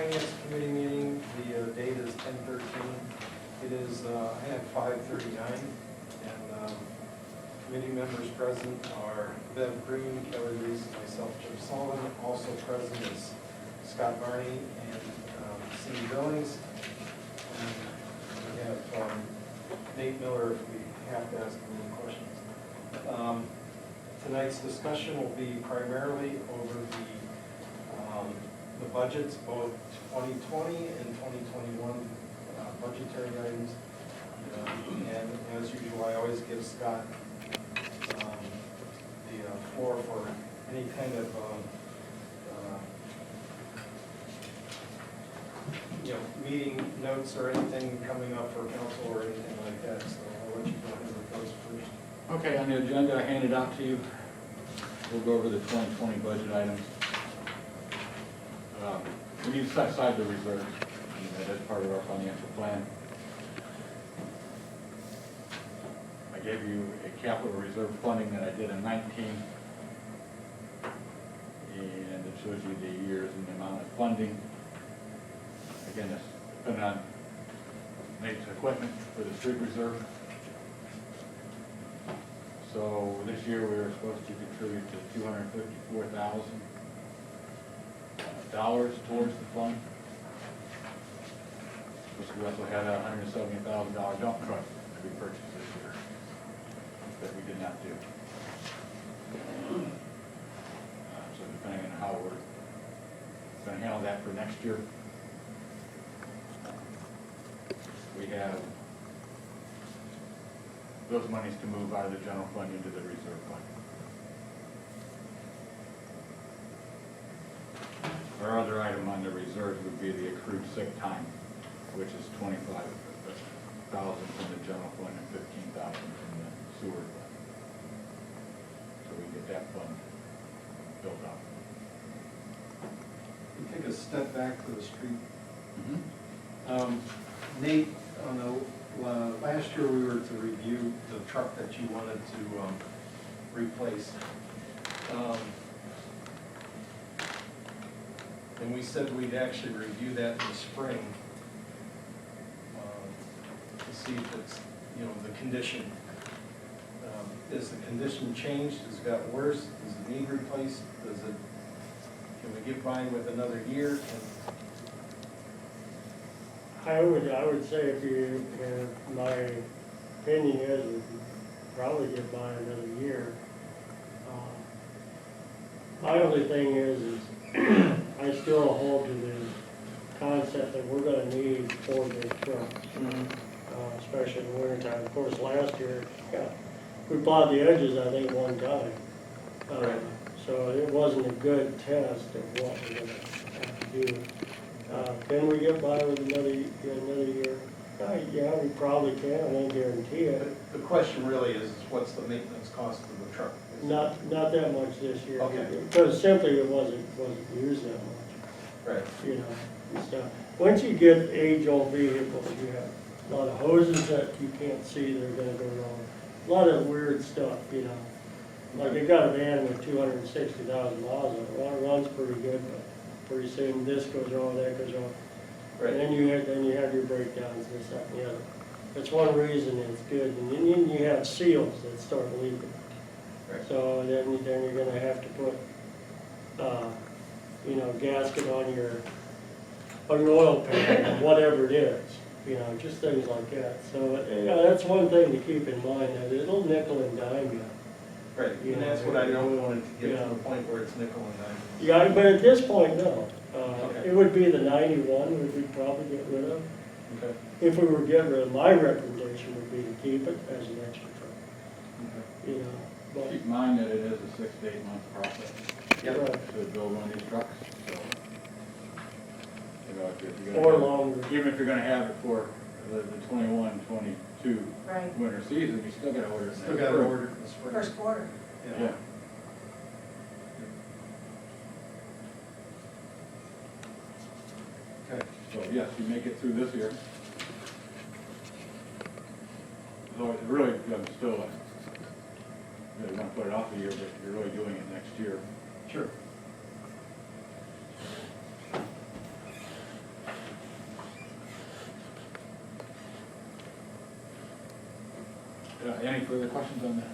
Finance Committee meeting, the date is 10/13. It is, I have 5:39, and committee members present are Bev Green, Kelly Reese, myself, Jim Sullivan. Also present is Scott Barney and Cindy Billings. And we have Nate Miller if we have to ask him any questions. Tonight's discussion will be primarily over the budgets, both 2020 and 2021 budgetary items. And as usual, I always give Scott the floor for any kind of meeting notes or anything coming up for council or anything like that. So I'll let you go ahead with those first. Okay, on the agenda I handed out to you, we'll go over the 2020 budget items. We need to set aside the reserves, and that is part of our financial plan. I gave you a capital reserve funding that I did in 19, and it shows you the years and the amount of funding. Again, it's depending on Nate's equipment for the street reserve. So this year we were supposed to contribute to $254,000 towards the fund. We also had a $170,000 dump truck that we purchased this year that we did not do. So depending on how we're going to handle that for next year, we have those monies to move out of the general fund into the reserve fund. Our other item on the reserves would be the accrued sick time, which is $25,000 from the general fund and $15,000 from the sewer fund. So we get that fund built up. We take a step back to the street. Mm-hmm. Nate, on the last year we were to review the truck that you wanted to replace. And we said we'd actually review that in the spring to see if it's, the condition. Is the condition changed? Has it got worse? Does it need replaced? Can we get by with another year? I would say my opinion is we could probably get by another year. My only thing is I still hold to the concept that we're gonna need 4 big trucks, especially in the winter time. Of course, last year, we plowed the edges, I think, one time. Right. So it wasn't a good test of what we're gonna have to do. Can we get by with another year? Yeah, we probably can, I won't guarantee it. The question really is what's the maintenance cost of the truck? Not that much this year. Okay. Because simply it wasn't used that much, Right. and stuff. Once you get age-old vehicles, you have a lot of hoses that you can't see that are gonna go wrong. A lot of weird stuff, Like they got a van with 260,000 miles on it. Well, it runs pretty good, but pretty soon this goes wrong, that goes wrong. Right. And then you have your breakdowns, this, that, and the other. That's one reason it's good. And then you have seals that start leaking. Right. So then you're gonna have to put, gasket on your oil pan, or whatever it is. Just things like that. So, that's one thing to keep in mind, that it'll nickel and dime you. Right, and that's what I don't want it to get to the point where it's nickel and dime. Yeah, but at this point, no. Okay. It would be the 91 which we'd probably get rid of. Okay. If we were to get rid of, my recommendation would be to keep it as an extra truck. Okay. But Keep in mind that it is a 6 to 8 month process Yep. right. to build one of these trucks. So, if you're Or gonna longer. even if you're going to have it for the 21, 22 Right, winter season, you still got to order it. Still got to order it in the spring. first quarter. Yeah. Okay. So yes, you make it through this year. So it really, I'm still, you want to put it off a year, but you're really doing it next year. Sure. Any further questions on that?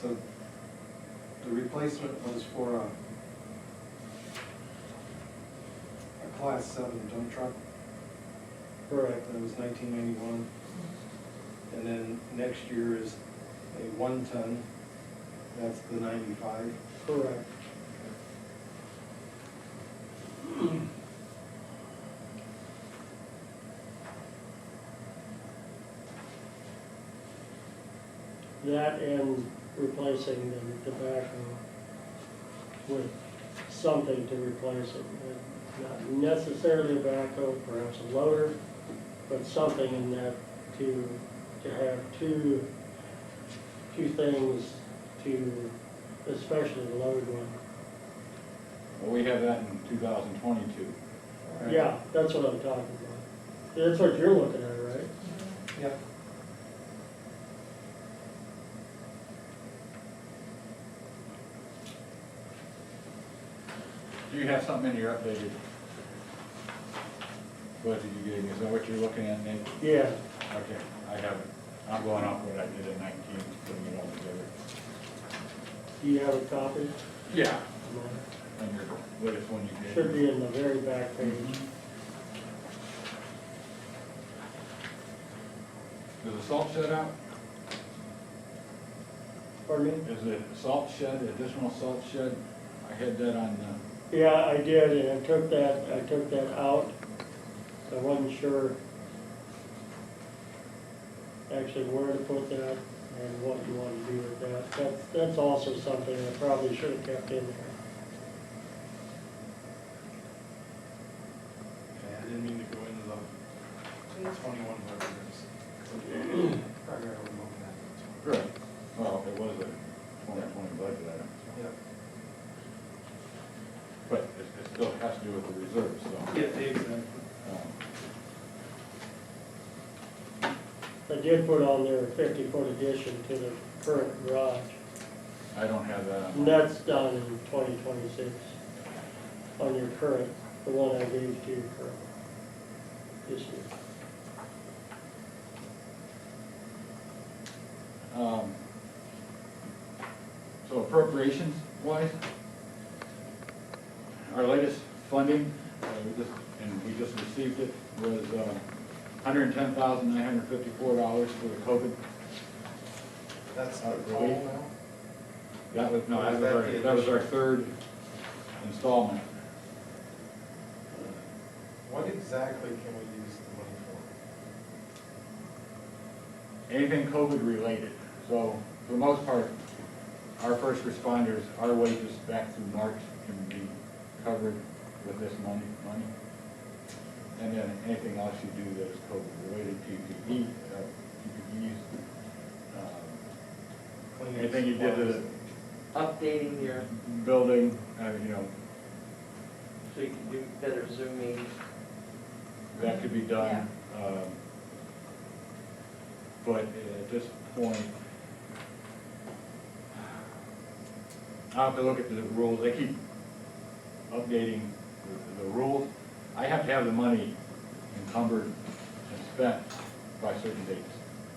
So the replacement was for a Class 7 dump truck. Correct. That was 1991. And then next year is a 1-ton, that's the 95. Correct. That and replacing the tobacco with something to replace it. Not necessarily a backhoe, perhaps a loader, but something in that to have two things to, especially the load one. Well, we have that in 2022. Yeah, that's what I'm talking about. That's what you're looking at, right? Yep. Do you have something in your updated budget you gave me? Is that what you're looking at, Nate? Yeah. Okay, I have it. I'm going off what I did in 19, putting it all together. Do you have a copy? Yeah. And your latest one you gave. Should be in the very back page. Is the salt shed out? Pardon me? Is it salt shed, additional salt shed? I had that on, Yeah, I did, and I took that out. I wasn't sure actually where to put that and what you want to do with that. That's also something I probably should have kept in there. Okay, I didn't mean to go into the 21 budget. Probably I would look at right. Well, it was a 2020 budget item. it. Yep. But it still has to do with the reserves, so. Yeah, exactly. I did put on there a 50-foot addition to the current garage. I don't have that on. And that's done in 2026 on your current, the one I gave to you for this year. So appropriations wise, our latest funding, we just received it, was $110,954 for the COVID. That's the Really? total now? That was, no, Or is that was our addition? third installment. What exactly can we use the money for? Anything COVID related. So for the most part, our first responders, our wages back through March can be covered with this money. And then anything else you do that is COVID related, PPEs, Cleaning anything you did to the supplies? Updating your, building, so you can do better zooming. that could be done. But at this point, I'll have to look at the rules. They keep updating the rules. I have to have the money encumbered and spent by certain dates.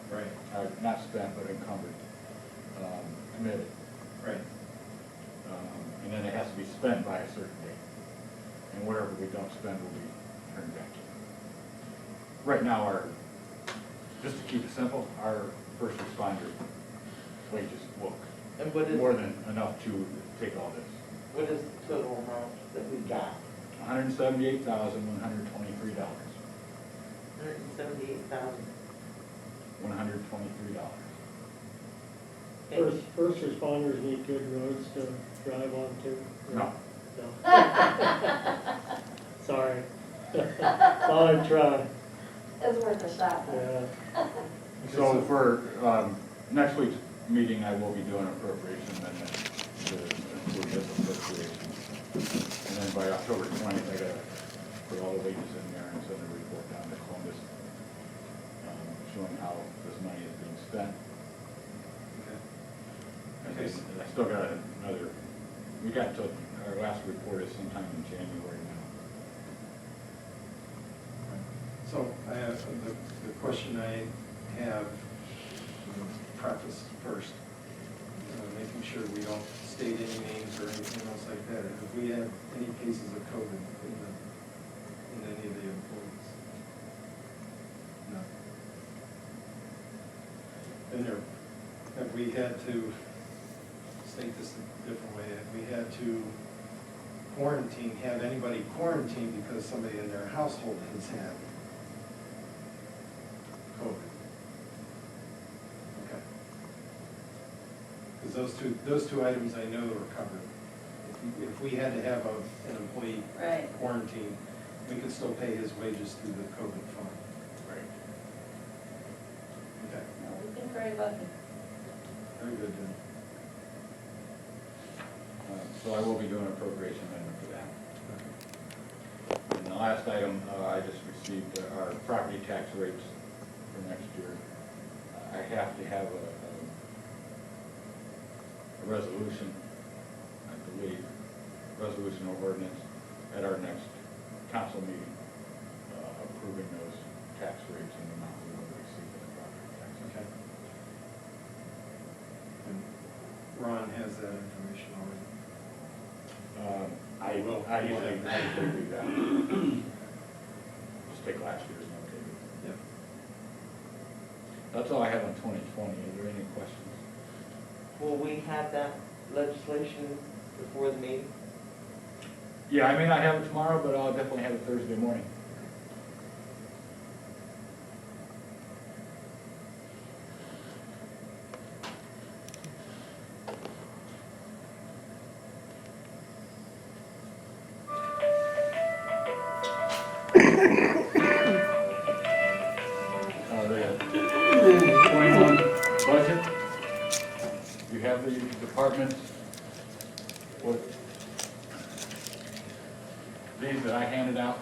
Right, Not spent, but encumbered, committed. right. And then it has to be spent by a certain date. And whatever we don't spend will be turned back to you. Right now, just to keep it simple, our first responder wages look And what is, more than enough to take all this. what is the total amount that we got? $178,123. $178,000. $123. First responders need good roads to drive on too. No. No. Sorry. Thought I'd try, It's worth a shot. yeah. So for next week's meeting, I will be doing appropriation amendment to include this appropriation. And then by October 20th, I gotta put all the wages in there and send a report down to Columbus, showing how this money is being spent. Okay, so And I still got another, we got till, our last report is sometime in January now. So I have, the question I have, preface first, making sure we don't state any names or anything else like that. Have we had any cases of COVID in any of the employees? No. And there, have we had to, state this a different way, have we had to quarantine, have anybody quarantined because somebody in their household has had COVID? Okay. Because those two items I know are covered. If we had to have an employee Right. quarantine, we could still pay his wages through the COVID fund. Right. Okay, No, we've been very lucky. very good then. So I will be doing an appropriation amendment for that. And the last item, I just received our property tax rates for next year. I have to have a resolution, I believe, resolution or ordinance at our next council meeting, approving those tax rates and the amount we will receive in the property tax. Okay. And Ron has that information already. I will. I usually do that. Just take last year's and okay. Yep. That's all I have on 2020. Are there any questions? Will we have that legislation before the meeting? Yeah, I may not have it tomorrow, but I'll definitely have it Thursday morning. The 21 budget, you have the departments, what, these that I handed out.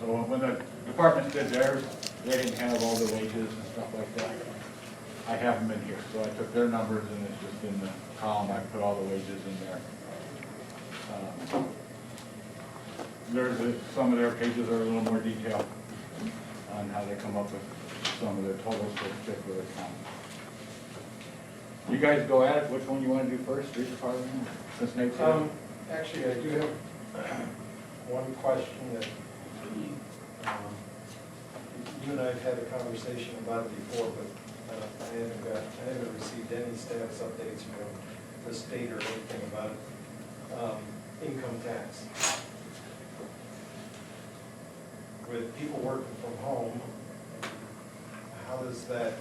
So when the departments did theirs, they didn't have all the wages and stuff like that. I have them in here, so I took their numbers and it's just in the column, I put all the wages in there. Some of their pages are a little more detailed on how they come up with some of their totals for particular accounts. You guys go at it, which one you want to do first, street department, since Nate's here? Actually, I do have one question that, you and I have had a conversation about it before, but I haven't received any status updates from the state or anything about it. Income tax. With people working from home, how does that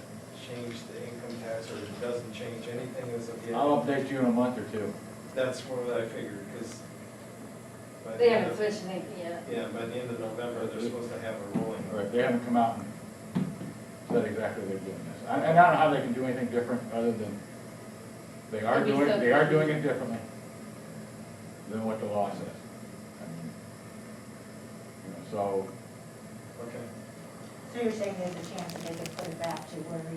change the income tax, or it doesn't change anything as of yet? I'll update you in a month or two. That's what I figured, because. They haven't switched anything yet. Yeah, by the end of November, they're supposed to have a rolling. Right, they haven't come out and said exactly they're doing this. And I don't know how they can do anything different other than they are doing it differently than what the law says. I mean, so. Okay. So you're saying there's a chance that they could put it back to where you were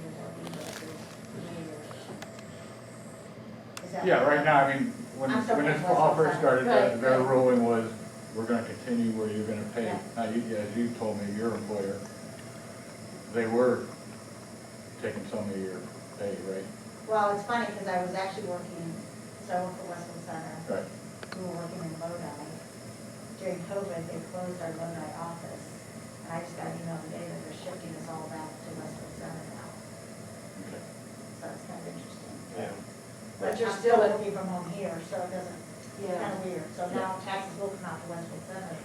Is that? Yeah, right now, I mean, when I'm sorry, this what's all the first time? started, Right, their right. ruling was, we're gonna continue where you're gonna pay. Yeah. Now, as you told me, your employer, they were taking some of your pay, right? Well, it's funny, because I was actually working, so I work for Westwood Center. Right. We were working in Lodi. During COVID, they closed our Lodi office. And I just got an email today that they're shifting us all back to Westwood Center now. Okay. So it's kind of interesting. Yeah. But But you're I'm still still at- working from home here, so it doesn't, it's kind of weird. So now taxes will come out to Westwood Center.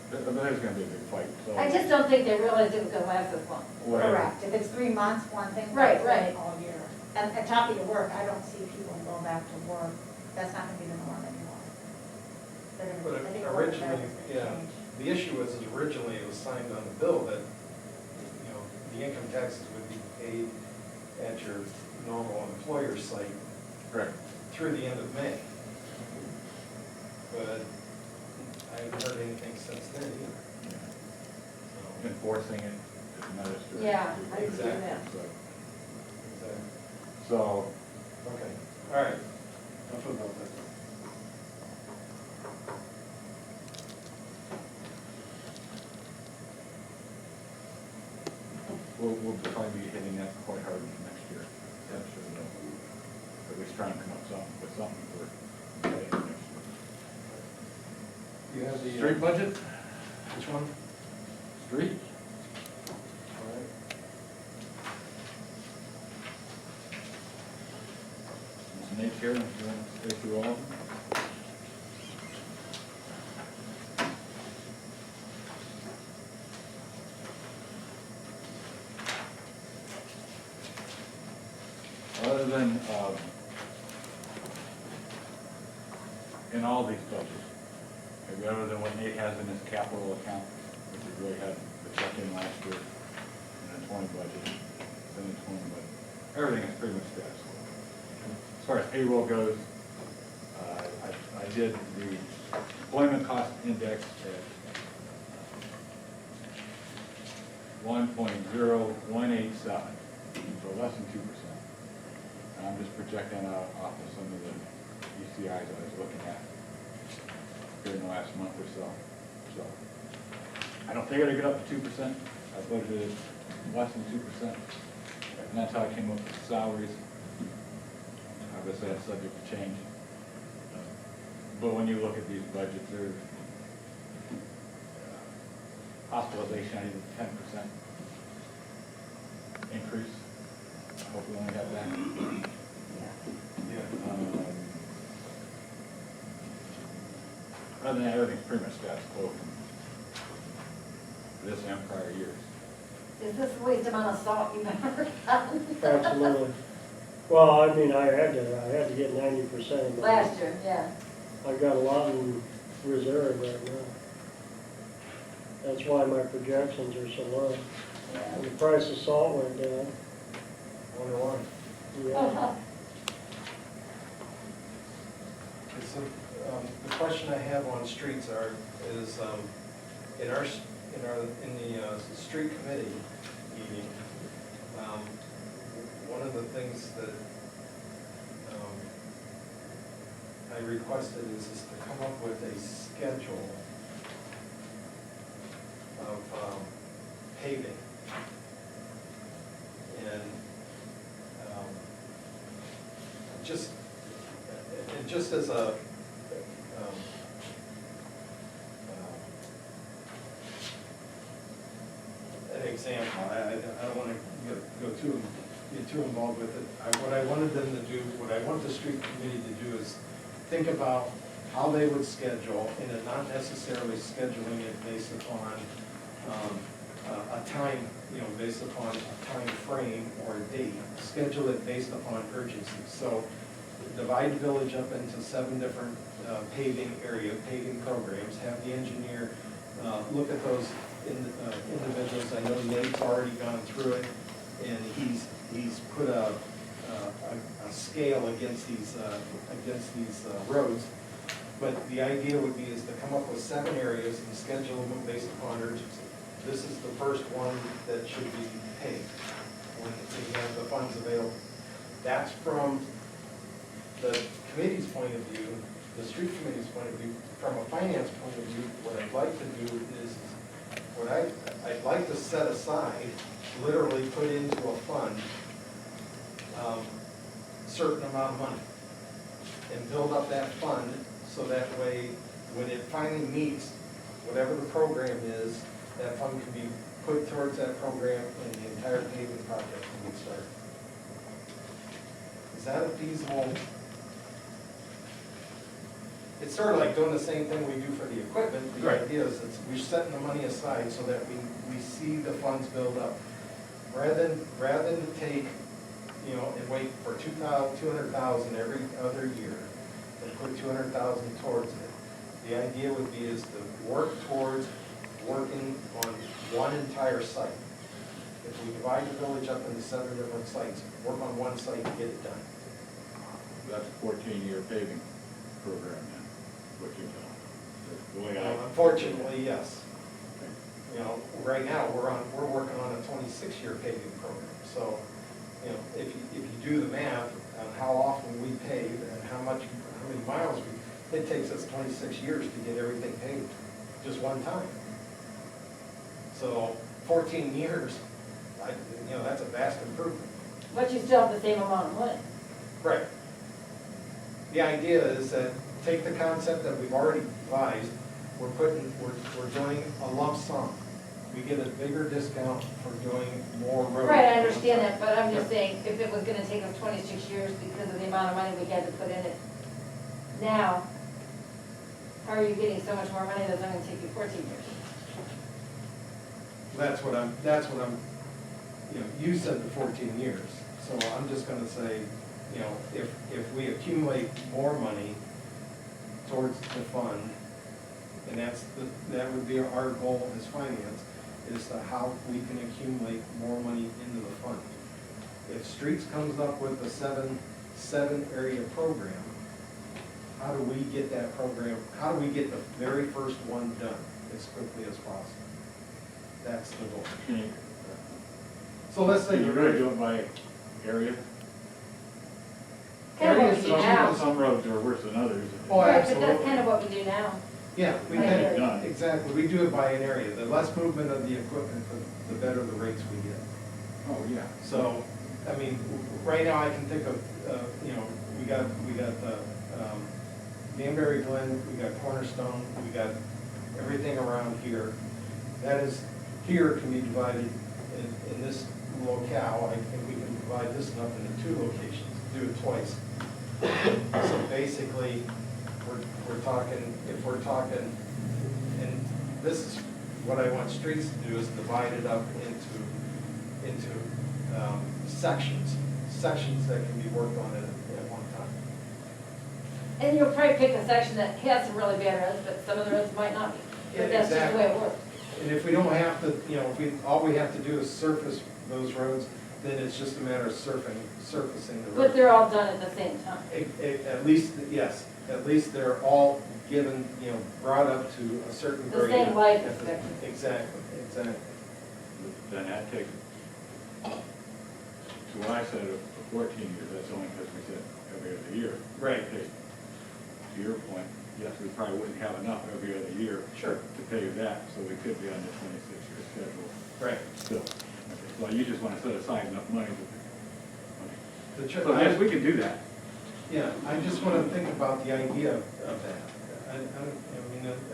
But there's gonna be a big fight, so. I just don't think they realize it was gonna last this long. whatever. Correct. If it's 3 months, one thing. Right, but right. All year. And at top of your work, I don't see people go back to work. That's not gonna be the norm anymore. They're gonna- But I think work originally, patterns are gonna yeah, change. the issue was originally it was signed on the bill that, you know, the income taxes would be paid at your normal employer's site Correct. through the end of May. But I haven't heard anything since then either. So, Enforcing it is another story. Yeah, I agree with Exactly. that. So- exactly. So, Okay. All right, enough about that. We'll probably be hitting that quite hard next year. That's sure though. At least try and come up with something for next year. You have the. Street budget? Which one? Street? All right. Is Nate here? If you want to stay through all of them? Other than, in all these budgets, maybe other than what Nate has in his capital account, which he really had the check in last year, and the 20 budget, then the 20 budget, everything is pretty much status quo. As far as payroll goes, I did the employment cost index at 1.0187, so less than 2%. And I'm just projecting out off of some of the ECIs I was looking at during the last month or so. So I don't think it'll get up to 2%. I budgeted less than 2%. And that's how I came up with salaries. Obviously, that's subject to change. But when you look at these budgets, there's hospitalization, I need a 10% increase. I hope we only have that. Yeah. Other than that, everything's pretty much status quo from this and prior years. Is this the least amount of salt you've ever done? Absolutely. Well, I mean, I had to get 90% of my. Last year, yeah. I got a lot in reserve right now. That's why my projections are so low. And the price of salt went down. Wonder why. Yeah. It's the question I have on streets is, in the street committee meeting, one of the things that I requested is to come up with a schedule of paving. And just as a an example, I don't want to get too involved with it. What I wanted them to do, what I want the street committee to do is think about how they would schedule, and not necessarily scheduling it based upon a time, based upon a time frame or a date. Schedule it based upon urgency. So divide the village up into 7 different paving programs, have the engineer look at those individuals. I know Nate's already gone through it, and he's put a scale against these roads. But the idea would be is to come up with 7 areas and schedule them based upon urgency. This is the first one that should be paid when we have the funds available. That's from the committee's point of view, the street committee's point of view. From a finance point of view, what I'd like to do is, I'd like to set aside, literally put into a fund, a certain amount of money, and build up that fund, so that way, when it finally meets whatever the program is, that fund can be put towards that program, and the entire paving project can get started. Is that a feasible? It's sort of like doing the same thing we do for the equipment. The Right. idea is we're setting the money aside so that we see the funds build up. Rather than take, and wait for 200,000 every other year and put 200,000 towards it. The idea would be is to work towards working on one entire site. If we divide the village up into 7 different sites, work on one site and get it done. That's a 14-year paving program then, what you're telling me. The way I- Unfortunately, yes. Right now, we're working on a 26-year paving program. So, if you do the math, on how often we pave and how many miles we, it takes us 26 years to get everything paved, just one time. So 14 years, that's a vast improvement. But you still have the same amount of money. Right. The idea is that, take the concept that we've already devised, we're doing a lump sum. We get a bigger discount for doing more roads. Right, I understand that, but I'm just saying, if it was gonna take us 26 years because of the amount of money we had to put in it now, how are you getting so much more money that's only gonna take you 14 years? That's what I'm, you said the 14 years, so I'm just gonna say, if we accumulate more money towards the fund, and that would be our goal as finance, is to how we can accumulate more money into the fund. If streets comes up with a seven area program, how do we get that program, how do we get the very first one done as quickly as possible? That's the goal. So let's say You the really very, do it by area? Kind of what Areas we do that now. Some roads are worse than others. Oh, Right, but that's absolutely. kind of what we do now. yeah, we By can, area. Done. exactly, we do it by an area. The less movement of the equipment, the better the rates we get. Oh, yeah. So, I mean, right now I can think of, we got Danbury Glen, we got Cornerstone, we got everything around here. That is, here can be divided in this locale. I think we can divide this up into 2 locations, do it twice. So basically, we're talking, if we're talking, and this is what I want streets to do, is divide it up into sections that can be worked on at one time. And you'll probably pick a section that has some really bad roads, but some of the roads might not be. But that's just the way it works. And if we don't have to, all we have to do is surface those roads, then it's just a matter of surfacing the road. But they're all done at the same time. At least, yes, at least they're all given, brought up to a certain The grade. same life at the- expectancy. Exactly. Then that takes, so when I said 14 years, that's only because we said every other year. Right. Okay. To your point, yes, we probably wouldn't have enough every other year. Sure. To pay that, so we could be on the 26-year schedule Right. still. Okay. So you just want to set aside enough money to, okay. The tr- So yes, we can do that. Yeah, I just want to think about the idea of that.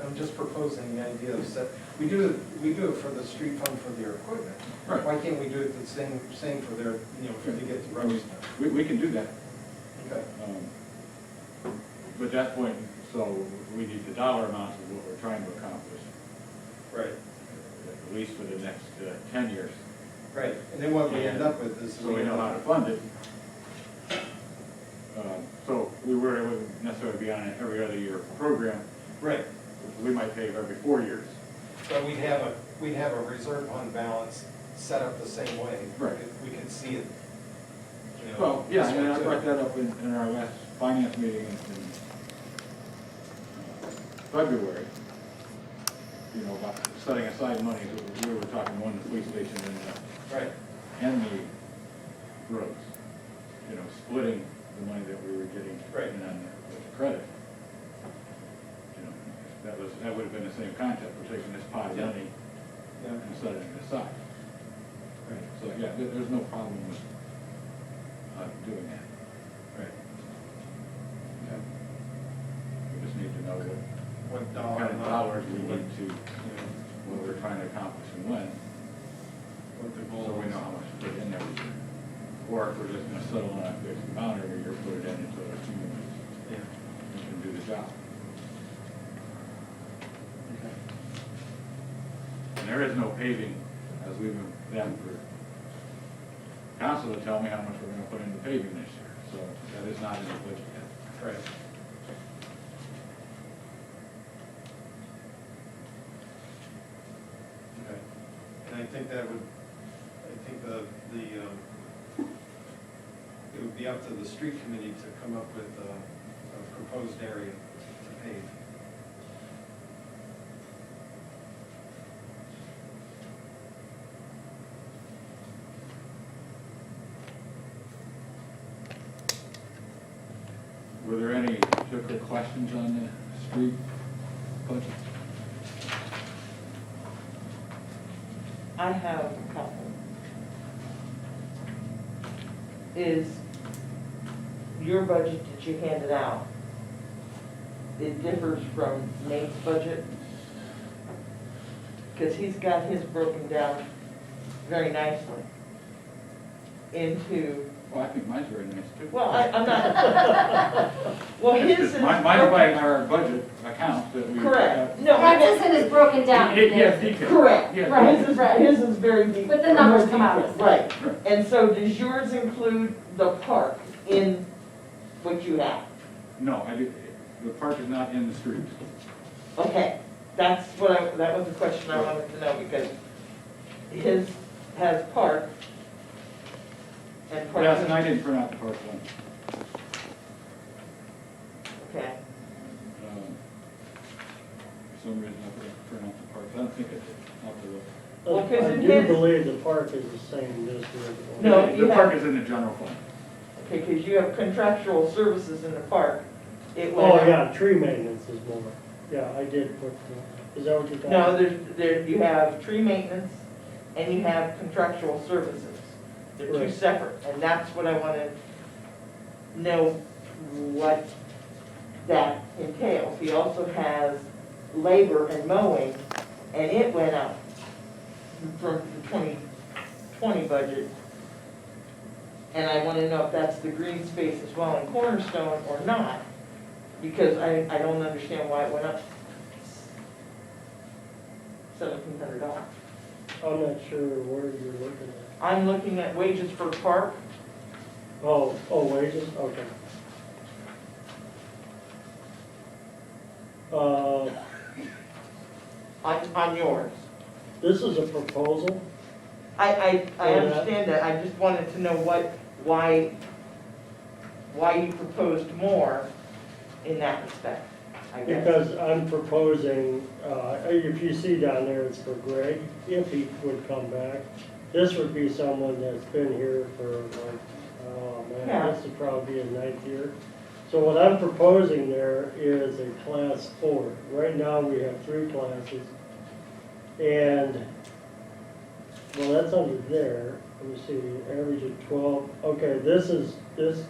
I'm just proposing the idea of we do it for the street fund for their equipment. Right. Why can't we do it the same for their, for to get the roads done? We can do that. Okay. But at that point, so we need the dollar amounts of what we're trying to accomplish, Right, at least for the next 10 years. right. And then what we end up with is. So we know how to fund it. So we wouldn't necessarily be on an every other year program. Right. We might pay every 4 years. So we'd have a reserve fund balance set up the same way. Right. We could see it. Well, yeah, this and way I too. brought that up in our last finance meeting in February. About setting aside money, we were talking one, the police station Right, and the roads. Splitting the money that we were getting Right. in on the credit. That would have been the same concept, we're taking this pot of Yeah. money yeah, and setting it aside. right, So, yeah, there's no problem with doing that. right. Okay. We just need to know What what dollar kind of amount, dollars we what, need to, what we're trying to accomplish and when, what the goal so we is. know how much to put in every year. Or if we're just gonna settle on a fixed amount every year, put it in until it accumulates, Yeah. we can do the job. Okay. And there is no paving, as we've been, that for council to tell me how much we're gonna put into paving this year, so that is not in the budget yet. Right. Okay. And I think it would be up to the street committee to come up with a proposed area to pave. quick questions on the street budget? I have a couple. Is your budget that you handed out, it differs from Nate's budget? Because he's got his broken down very nicely into, Well, I think mine's very nice too. well, I'm not, well, his is. Mine's by our budget account that we. Correct, no, I That's meant, is broken down. Yes, detail. correct, Yeah. Right. his is very deep. But the numbers come out. Right, Right. and so does yours include the park in what you have? No, the park is not in the streets. Okay, that's what that was the question I wanted to know, because his has park and park. Yes, and I didn't print out the park one. Okay, For some reason I didn't print out the park. I don't think I did. I'll have to look. Well, 'cause I in do his- believe the park is the same this year. No, you The park have- is in the general fund. okay, because you have contractual services in the park. It went Oh, up. yeah, tree maintenance is more. Yeah, I did put, is that what you're talking No, about? you have tree maintenance and you have contractual services. They're two Right. separate, and that's what I want to know what that entails. He also has labor and mowing, and it went up from the 2020 budget. And I want to know if that's the green space as well in Cornerstone or not, because I don't understand why it went up $1,700. I'm not sure where you're looking at. I'm looking at wages for park. Oh, wages, okay. On yours. This is a proposal. I Yeah. understand that, I just wanted to know why you proposed more in that respect, I guess. Because I'm proposing, if you see down there, it's for Greg, if he would come back. This would be someone that's been here for like, oh man, Yeah. this would probably be his 9th year. So what I'm proposing there is a class 4. Right now, we have 3 classes. And, well, that's under there. Let me see, average of 12. Okay, this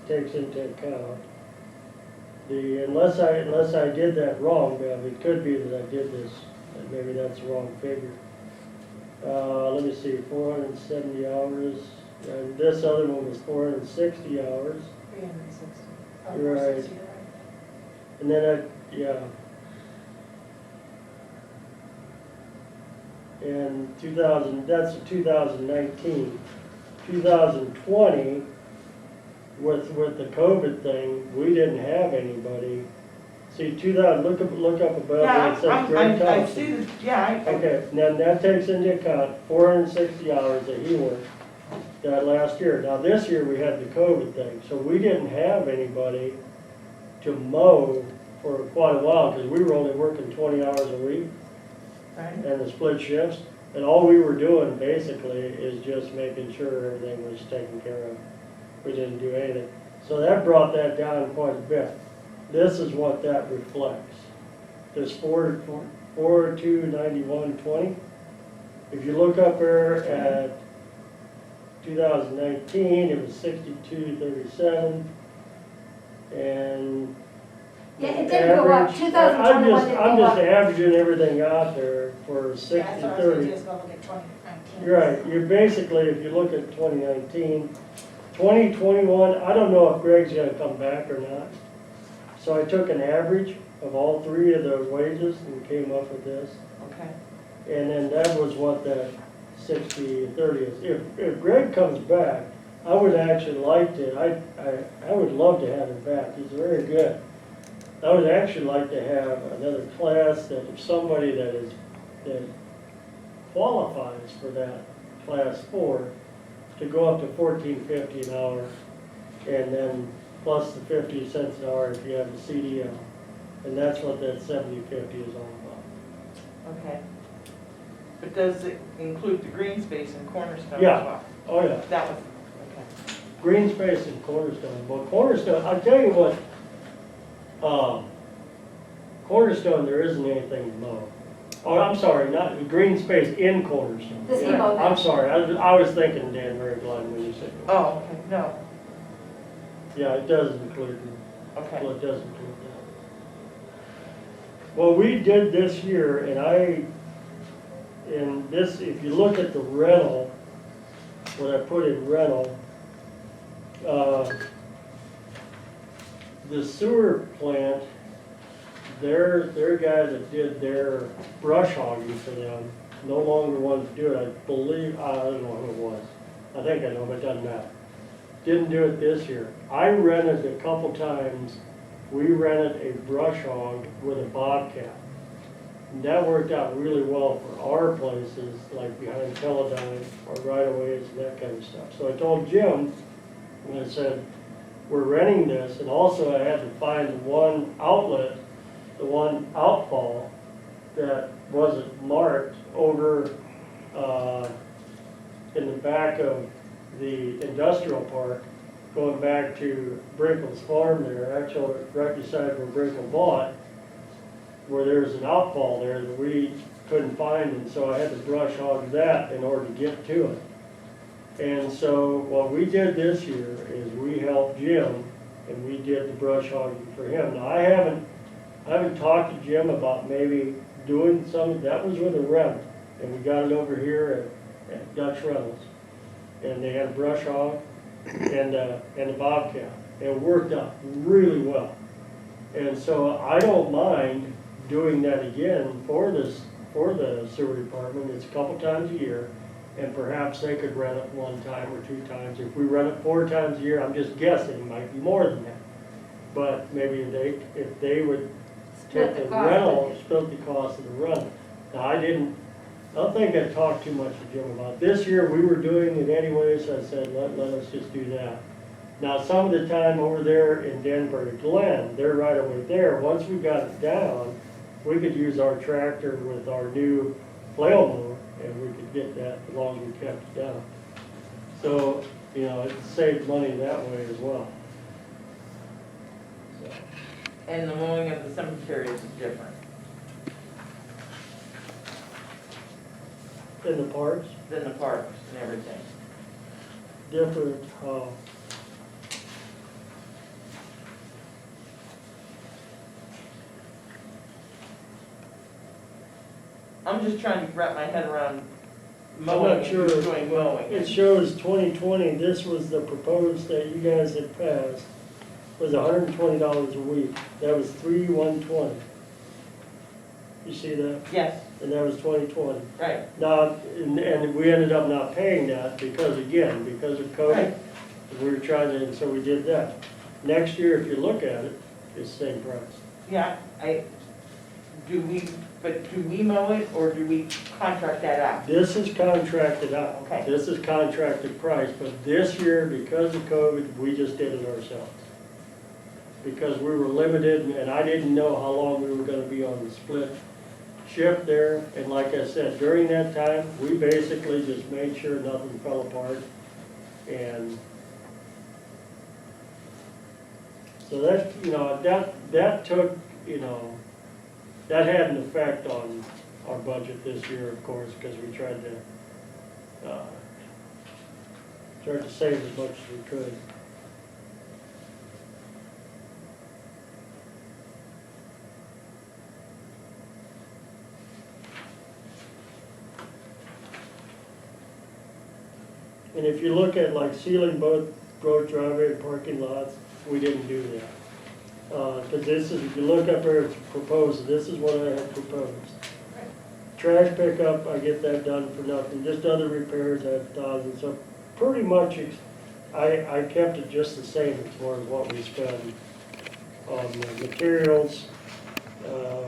takes into account unless I did that wrong, Bev, it could be that I did this, and maybe that's the wrong figure. Let me see, 470 hours, and this other one was 460 hours. 360. Right. 460, And then yeah. And 2000, that's 2019. 2020, with the COVID thing, we didn't have anybody. See, 2000, look up above where Yeah, it says Greg I Thompson. see that, yeah, Okay, now that takes into account 460 hours that he worked that last year. Now, this year, we had the COVID thing, so we didn't have anybody to mow for quite a while, because we were only working 20 hours a week right. and the split shifts. And all we were doing, basically, is just making sure everything was taken care of. We didn't do anything. So that brought that down quite a bit. This is what that reflects. This 4/2/91/20. If you look up there at 2019, it was 62/37, and Yeah, it did go up. average- 2021 did I'm go just up. averaging everything out there for Yeah, 60/30. that's what I was gonna do, is go look at 2019. You're right, you're basically, if you look at 2019, 2021, I don't know if Greg's gonna come back or not. So I took an average of all 3 of the wages and came up with this. Okay, And then that was what that 60/30 is. If Greg comes back, I would actually like to, I would love to have him back, he's very good. I would actually like to have another class that if somebody that qualifies for that class 4, to go up to $14.50 an hour, and then plus the 50 cents an hour if you have a CDL. And that's what that 70/50 is all about. okay. But does it include the green space in Cornerstone as Yeah. well? Oh, yeah. That was, okay. Green space in Cornerstone. Well, Cornerstone, I'll tell you what, Cornerstone, there isn't anything to mow. Oh, I'm sorry, not, the green space in Cornerstone. Does he mow I'm that? sorry, I was thinking Danbury Glen when you said. Oh, okay, no, Yeah, it does include, okay. well, it does include that. Well, we did this year, and this, if you look at the rental, what I put in rental, the sewer plant, their guy that did their brush hogging for them no longer wants to do it. I believe, I don't know who it was. I think I know, but it doesn't matter. Didn't do it this year. I rented a couple times, we rented a brush hog with a bobcat. And that worked out really well for our places, like behind Teledyne or right-of-ways and that kind of stuff. So I told Jim, and I said, we're renting this, and also I had to find the one outlet, the one outfall that wasn't marked over in the back of the industrial park, going back to Brinkle's farm there, actually right beside where Brinkle bought, where there's an outfall there that we couldn't find, and so I had to brush hog that in order to get to it. And so what we did this year is we helped Jim, and we did the brush hogging for him. Now, I haven't talked to Jim about maybe doing some, that was with a rental, and we got it over here at Dutch Rentals. And they had a brush hog and a bobcat. It worked out really well. And so I don't mind doing that again for the sewer department. It's a couple times a year, and perhaps they could rent it one time or two times. If we rent it 4 times a year, I'm just guessing, it might be more than that. But maybe if they would Split take the the cost. rental, split the cost of the rental. Now, I don't think I talked too much to Jim about it. This year, we were doing it anyway, so I said, let us just do that. Now, some of the time over there in Denver Glen, they're right over there. Once we got it down, we could use our tractor with our new flail mower, and we could get that as long as we kept it down. So, it saved money that way as well. So, And the mowing of the cemeteries is different in the parks, than the parks and everything. different, I'm just trying to wrap my head around I'm mowing not and sure. who's doing mowing. It shows 2020, this was the proposed that you guys had passed, was $120 a week. That was 3/120. You see that? Yes, And that was 2020. right, Now, and we ended up not paying that because of COVID. Right. We were trying to, and so we did that. Next year, if you look at it, it's the same price. yeah, do we mow it or do we contract that out? This is contracted out. Okay. This is contracted price, but this year, because of COVID, we just did it ourselves. Because we were limited, and I didn't know how long we were gonna be on the split shift there. And like I said, during that time, we basically just made sure nothing fell apart. And so that, that took, that had an effect on our budget this year, of course, because we tried to save as much as we could. And if you look at like sealing both road driveway and parking lots, we didn't do that. Because this is, if you look up there, it's proposed, this is what I had proposed. Trash pickup, I get that done for nothing, just other repairs, I have 1,000, so pretty much, I kept it just the same as far as what we spend on the materials,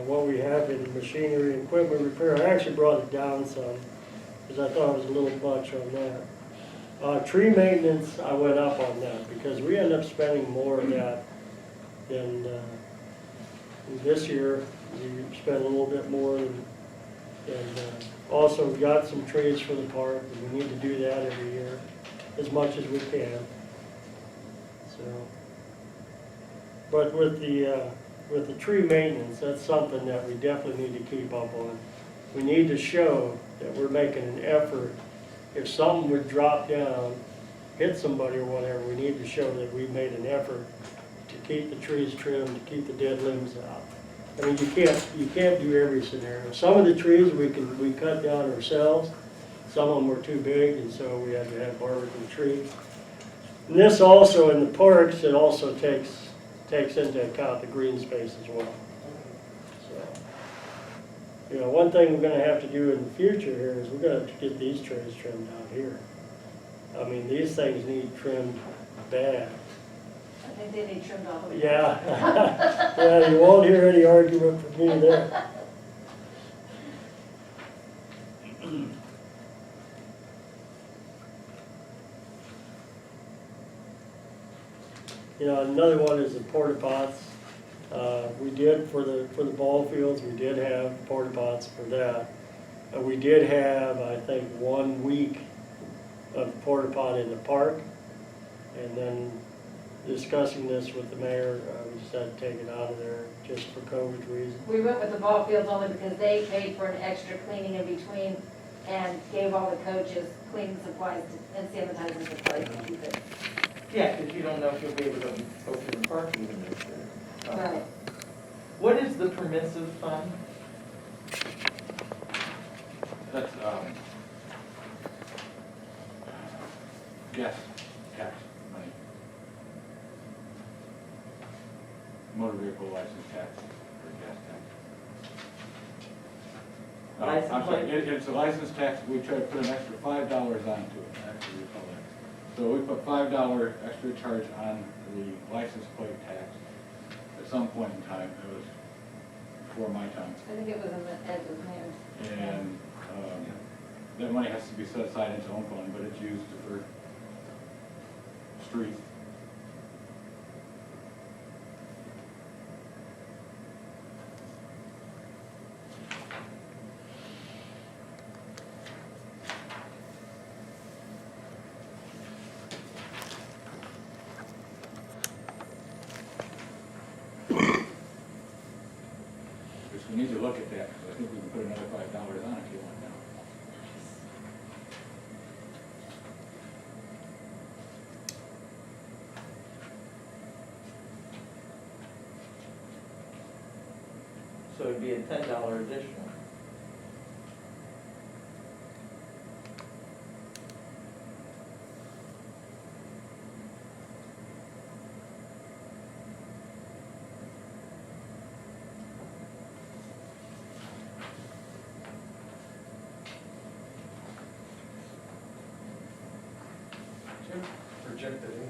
what we have in machinery, equipment repair. I actually brought it down some, because I thought it was a little much on that. Tree maintenance, I went up on that, because we ended up spending more of that than, this year, we spent a little bit more, and also got some trees for the park, and we need to do that every year, as much as we can. So, but with the with the tree maintenance, that's something that we definitely need to keep up on. We need to show that we're making an effort. If something would drop down, hit somebody or whatever, we need to show that we made an effort to keep the trees trimmed, to keep the dead limbs out. I mean, you can't do every scenario. Some of the trees we cut down ourselves. Some of them were too big, and so we had to have barberton trees. And this also, in the parks, it also takes into account the green space as well. So, one thing we're gonna have to do in the future here is we're gonna have to get these trees trimmed out here. I mean, these things need trimmed bad. I think they need trimmed all the way. Yeah. Yeah, you won't hear any argument from me there. Another one is the porta pots. We did for the ball fields, we did have porta pots for that. We did have, I think, 1 week of porta pot in the park. And then discussing this with the mayor, we decided to take it out of there just for COVID reasons. We went with the ball fields only because they paid for an extra cleaning in between and gave all the coaches cleaning supplies and sanitizing supplies to keep it. Yeah, because you don't know if you'll be able to open the park even this year. Right. What is the permissive fund? That's, gas tax money. Motor vehicle license tax or gas tax. License I'm sorry, plate? it's a license tax, we try to put an extra $5 onto it, actually, we call it. So we put $5 extra charge on the license plate tax. At some point in time, it was before my time. I think it was in the Ed's hand. And that money has to be set aside in its own fund, but it's used for streets. Because we need to look at that, because I think we can put another $5 on if you want now. So it'd be a $10 additional. Do you have projected income?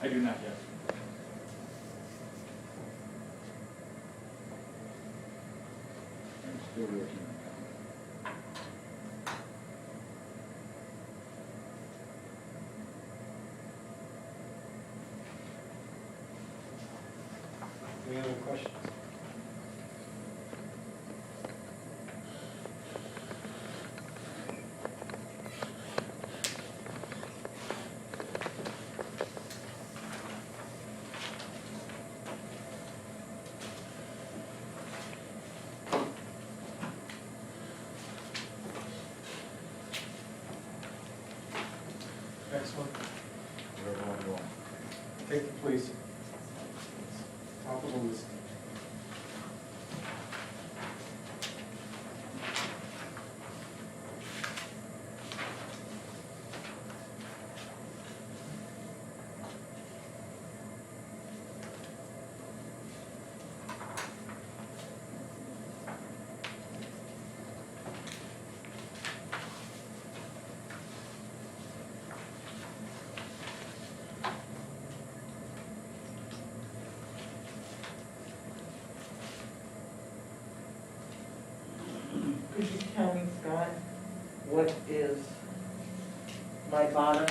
I do not yet. I'm still working on that. Any other questions? Next one, Whatever one you want. take the police. Top of the list. Could you tell me, Scott, what is my bottom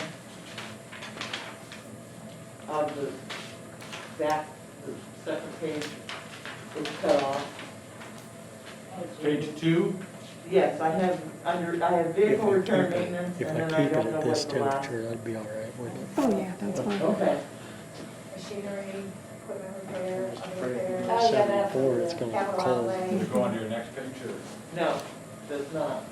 of the back, the second page is cut off? Page 2, Yes, I have vehicle return maintenance, and then I don't know what the last. that'd be all right, wouldn't it? Oh, yeah, that's fine. Okay, Machinery, equipment repair, other repairs, Oh, yeah, that's. 74, it's gonna be capital cold. outlay. Go on to your next picture. No, does not.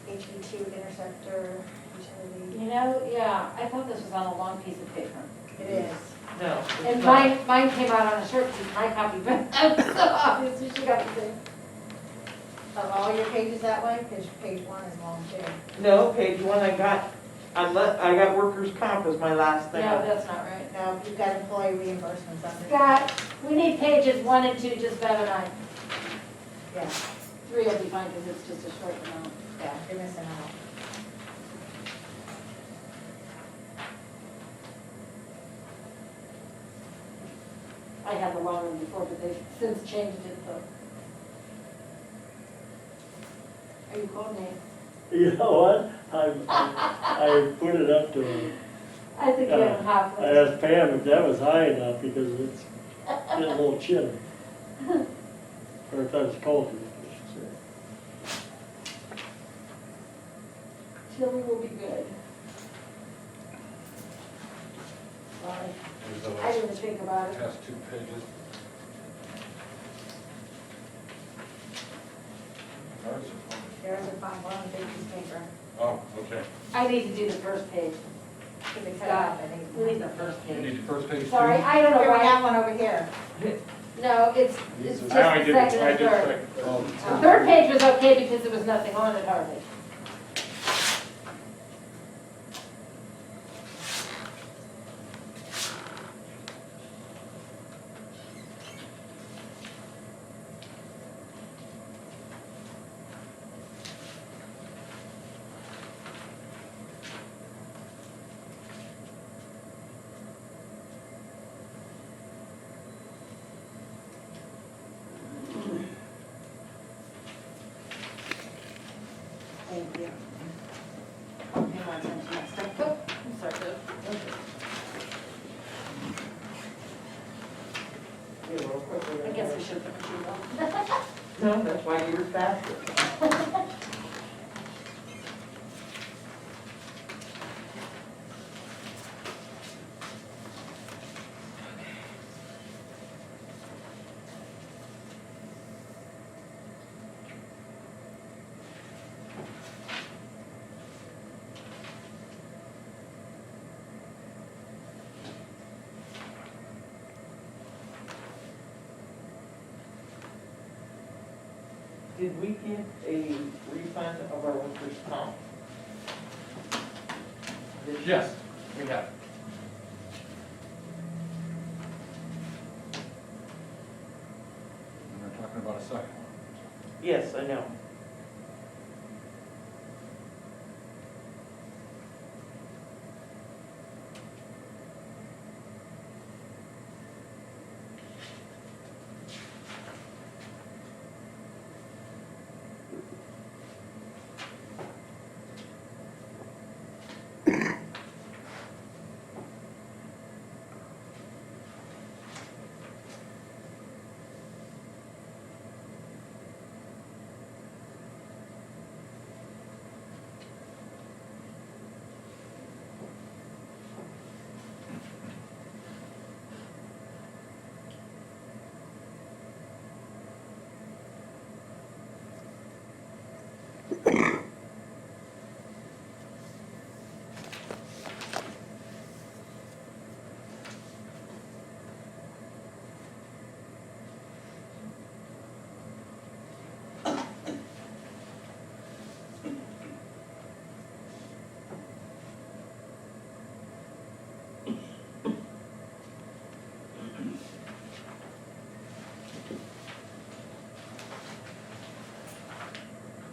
HB2 interceptor, utility. You know, yeah, I thought this was on a long piece of paper. It is. No, And it's not. mine came out on a short piece, my copy, but, so obviously she got the same. Are all your pages that way? Because page 1 is long too. No, page one I got, I got workers' comp as my last thing. No, that's not right. Now, you've got employee reimbursements under. Scott, we need pages 1 and 2, just Bev and I. Yeah, 3 will be fine, because it's just a short amount. yeah, you're missing out. I had the long one before, but they've since changed it, so. Are you calling me? You know what? I put it up to, I think you have half. I asked Pam if that was high enough because it's getting a little chilly. Or if that's cold, I should say. Chili will be good. Sorry, Here's the I last didn't think about it. test 2 pages. Ours are fine. There's a fine, one big piece of paper. Oh, okay. I need to do the first page. Keep it cut out, I think. We need the first You page. need the first page too? Sorry, I don't know Here, we why. have one over here. No, it's just the I only did, second I and did third. second. Oh, The third page was okay because there was nothing on it hardly. Thank you. I'll pay more attention next time. Oh, I'm sorry, Deb. Yeah, real quick, I guess we should have put it on. No, that's why you're faster. Did we get a refund of our workers' comp? Yes, we have. And we're talking about a second one. Yes, I know.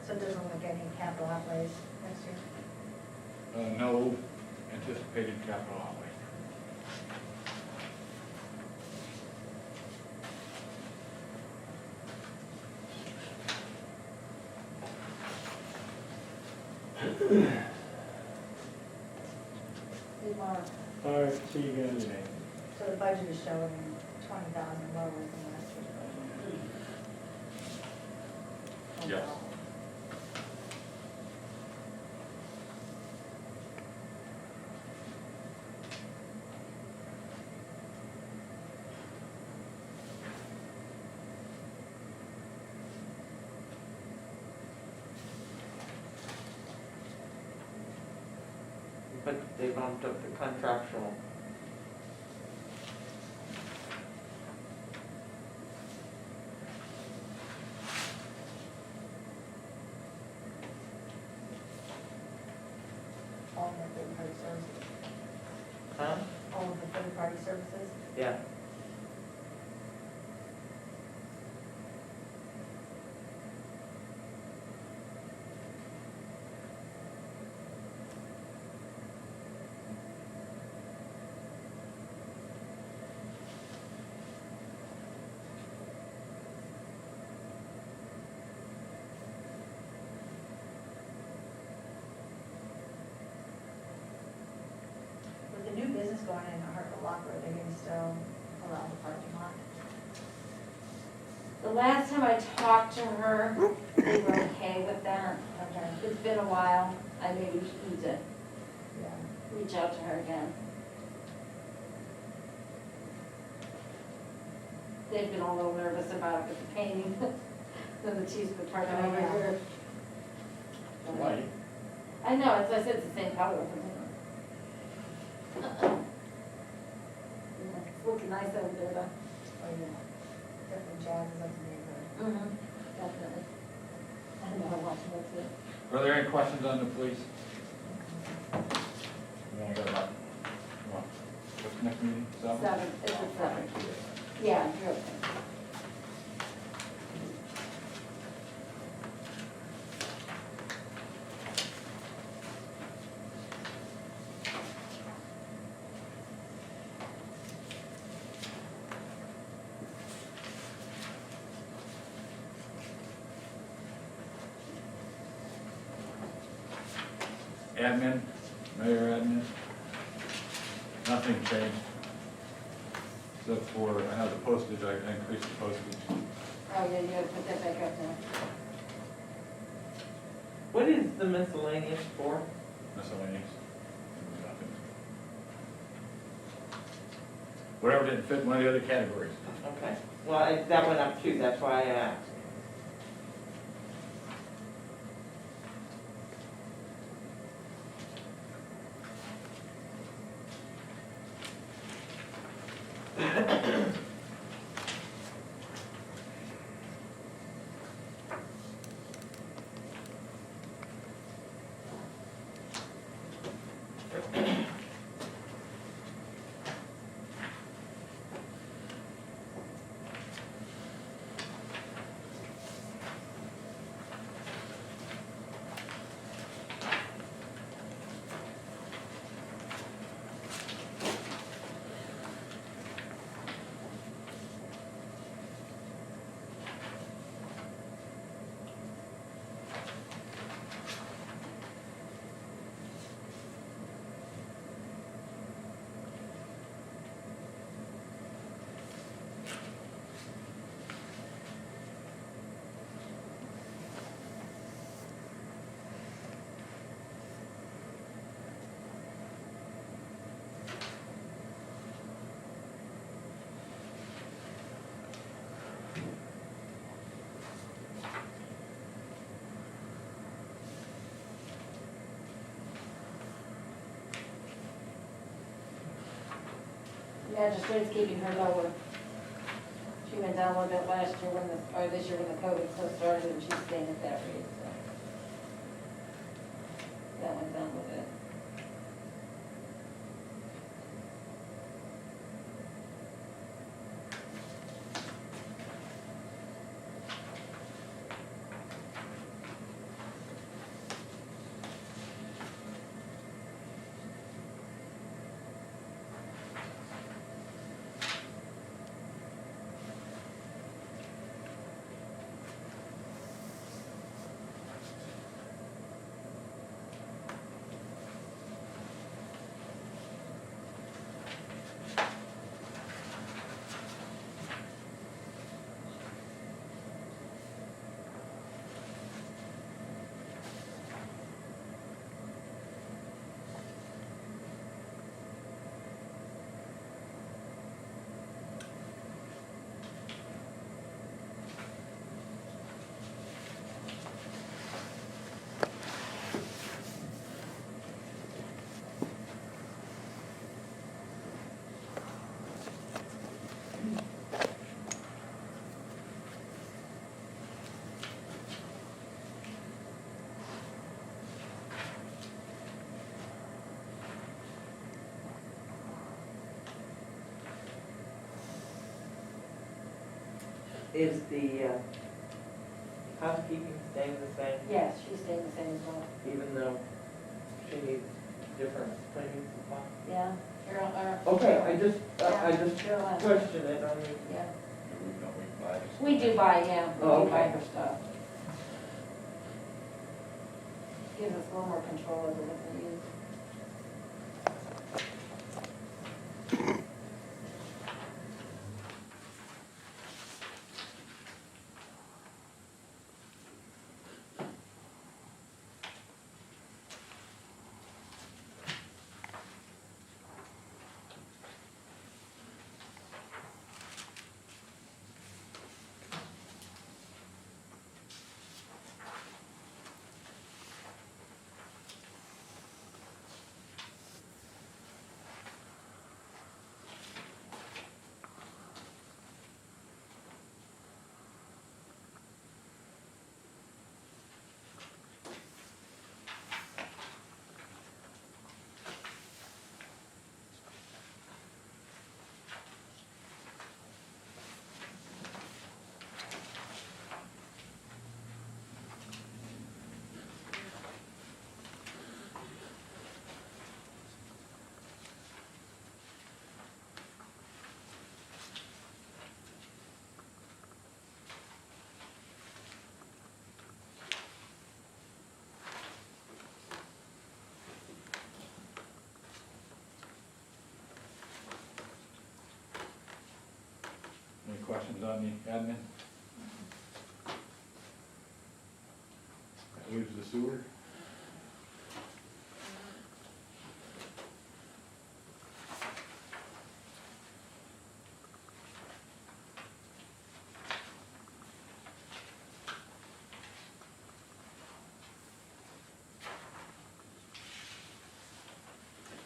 So it doesn't look any capital outlays next year. No anticipated capital outlay. Hey, Mark. All right, see you guys. So the budget is showing 20,000 lower than last year's budget. Yes. Overall. but they bumped up the contractual. All of the third-party services, Huh? all of the third-party services. Yeah. With the new business going in Hartville Locker, are they gonna still allow the parking lot? The last time I talked to her, they were okay with that. Okay. It's been a while, I maybe need to Yeah. reach out to her again. They've been a little nervous about it with the painting, then the chief's department over Yeah. here. White. I know, it's, I said it's the same color. Yeah, it's looking nice over there though. Oh, yeah. Different jazzes of the neighborhood. Mm-hmm, definitely. I know, I'm watching that too. Are there any questions on the police? You wanna go about, what's the next meeting? 7, it's at 7. Yeah, you're okay. Admin, mayor admin, nothing changed. Except for, I have the postage, I increased the postage. Oh, yeah, you gotta put that back up now. What is the miscellaneous for? Miscellaneous. Nothing. Whatever didn't fit in one of the other categories. Okay, well, that went up too, that's why I asked. Magistrate's keeping her lower. She went down a little bit last year when or this year when the COVID stuff started, and she's staying at that rate, so. That went down a little bit. Is the housekeeping staying the same, Yes, she's staying the same as well. even though she needs different cleaning supplies? Yeah, Carol, Okay, I just Carolyn. question it, I mean, Yeah, Don't we buy this? we do buy, yeah, we Oh, do buy okay. her stuff. Gives us a little more control over what we use. Any questions on the admin? That leaves the sewer.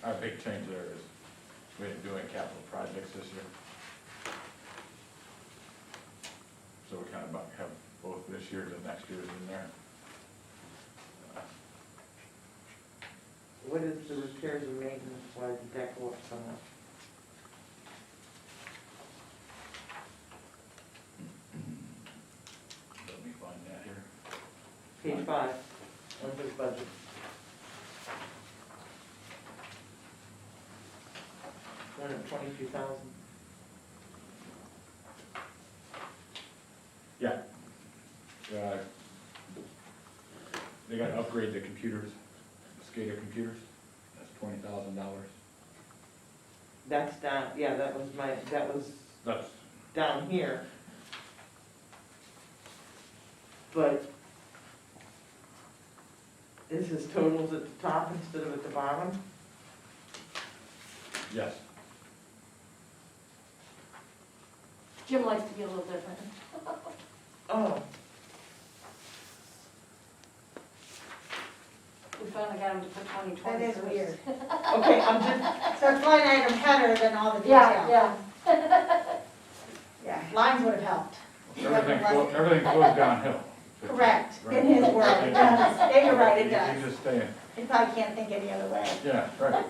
Our big change there is we didn't do any capital projects this year. So we kind of have both this year's and next year's in there. what is the repairs and maintenance, why did that go up so much? Let me find that here. Page 5, on his budget. $122,000. Yeah. They gotta upgrade the computers, the SCADA computers, that's $20,000. That's down, yeah, that was That's, down here. But is his totals at the top instead of at the bottom? yes, Jim likes to be a little different. Oh, We finally got him to put 2020 That is first. weird. okay, I'm just, So it's line item header than all the detail. Yeah, yeah. Yeah, lines would have helped. everything goes downhill. Correct, Right. in his world, it does. Yeah, you're right, it You does. just stay, You probably can't think any other way. yeah, right.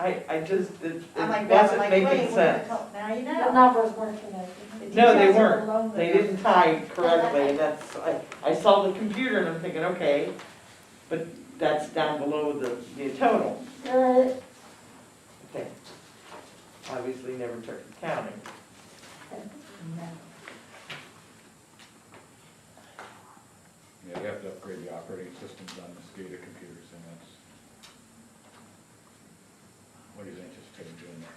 I just, it I'm like that, I'm wasn't like, wait, making we're sense. gonna talk, now you The know. numbers weren't connected. The No, they details are weren't. alone They with it. didn't tie correctly, and that's, I saw the computer and I'm thinking, okay, but that's down below the total. Right. Okay. Obviously never took accounting. No. Yeah, you have to upgrade the operating systems on the SCADA computers, and that's what he's anticipating doing there.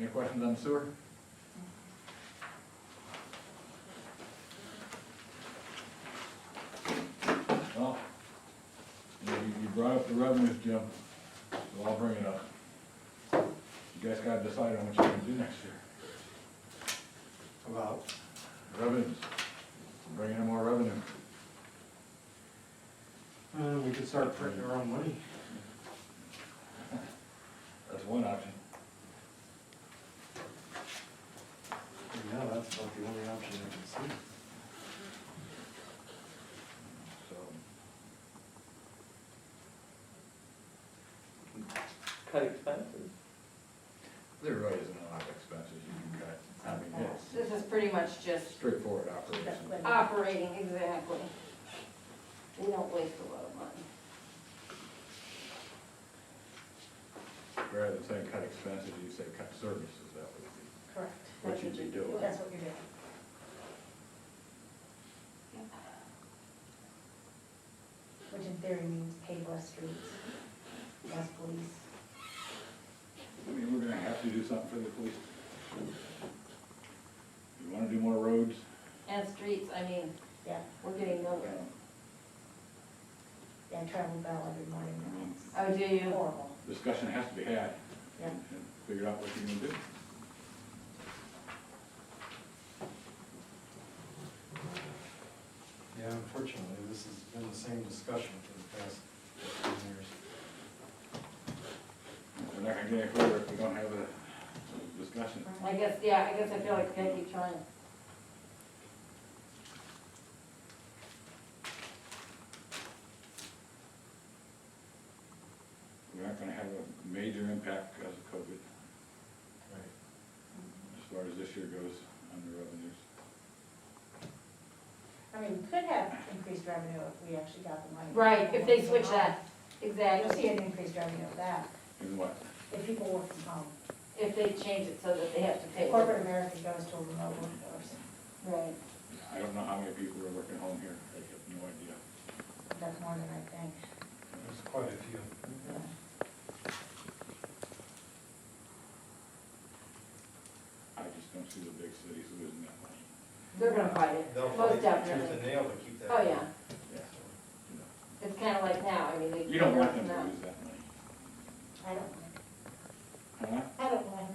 Any questions on sewer? Well, you brought up the revenues, Jim, so I'll bring it up. You guys gotta decide on what you're gonna do next year. About, Revenues, bring in more revenue. we could start printing our own money. That's one option. Yeah, that's about the only option I can see. So, Cut expenses. there really isn't a lot of expenses you can cut. I mean, it's This is pretty much just straightforward operation. operating, exactly. We don't waste a lot of money. Rather than saying cut expenses, you say cut services, that would be Correct. what you'd be doing. That's what you're doing. Which in theory means pave less streets, less police. I mean, we're gonna have to do something for the police. You wanna do more roads? And streets, I mean, Yeah, we're getting nowhere. yeah, I travel Bell every morning now. Oh, do It's you? horrible. Discussion has to be had Yeah. and figure out what you're gonna do. Yeah, unfortunately, this has been the same discussion for the past 15 years. We're not gonna get any further if we don't have a discussion. I guess, yeah, I guess I feel like we gotta keep trying. We're not gonna have a major impact because of COVID, Right. as far as this year goes on the revenues. I mean, we could have increased revenue if we actually got the money. Right, if they switch that, You'll see exactly. an increased revenue of that, And what? if people work from home. If they change it so that they have to pay. Corporate America goes to a remote workforce, Right. I don't know how many people are working home here. I have no idea. that's more than I think. There's quite a few. I just don't see the big cities losing that money. They're gonna fight it, They'll most fight tooth definitely. and nail to keep that. Oh, yeah. Yeah. It's kinda like now, I mean, they. You don't want them now. to lose that money. I don't mind. Huh? I don't mind.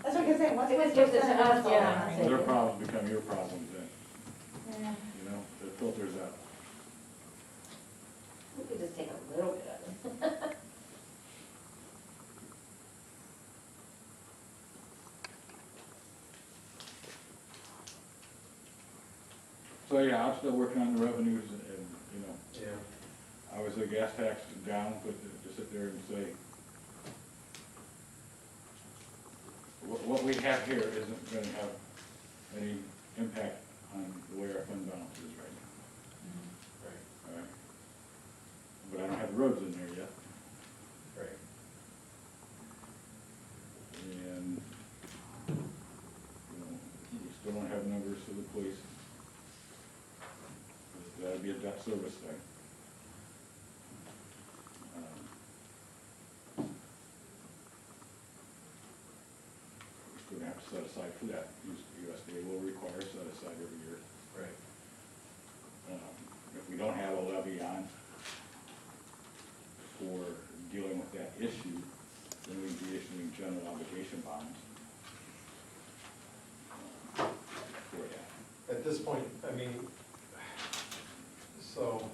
That's what I'm saying, once It we was get just to us, us, yeah. yeah. Their problems become your problems then, Yeah. you know, it filters out. We could just take a little bit of it. So, yeah, I'm still working on the revenues and, you know, Yeah. I was a gas tax down, but to sit there and say, what we have here isn't gonna have any impact on the way our fund balance is right now, Right, all right? But I don't have the roads in there yet, right. and, you know, we still don't have numbers for the police. That'd be a debt service thing. We're gonna have to set aside for that. USDA will require set aside every year. Right. If we don't have a levy on for dealing with that issue, then we'd be issuing general obligation bonds for that. At this point, I mean, so